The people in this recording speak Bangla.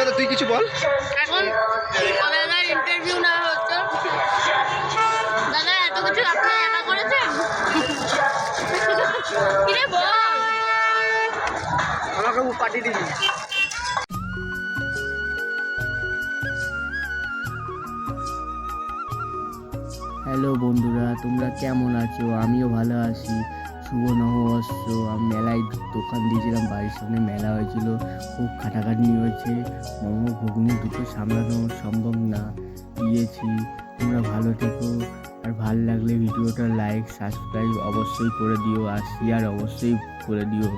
তো তুই কিছু বল। এখন কলেজের ইন্টারভিউ নেওয়া হচ্ছে। দাদা এত কিছু আপনি একা করেছেন? কিরে বল। আমাকে পাঠিয়ে দিবি। হ্যালো বন্ধুরা, তোমরা কেমন আছো? আমিও ভালো আছি। শুভ নববর্ষ। আমি মেলায় দোকান দিয়েছিলাম, বাড়ির সামনে মেলা হয়েছিল, খুব খাটাখাটনি হয়েছে। মোমো ঘুগনি দুটো সামলানো সম্ভব না, দিয়েছি। তোমরা ভালো থেকো, আর ভালো লাগলে ভিডিওটা লাইক সাবস্ক্রাইব অবশ্যই করে দিও, আর শেয়ার অবশ্যই করে দিও।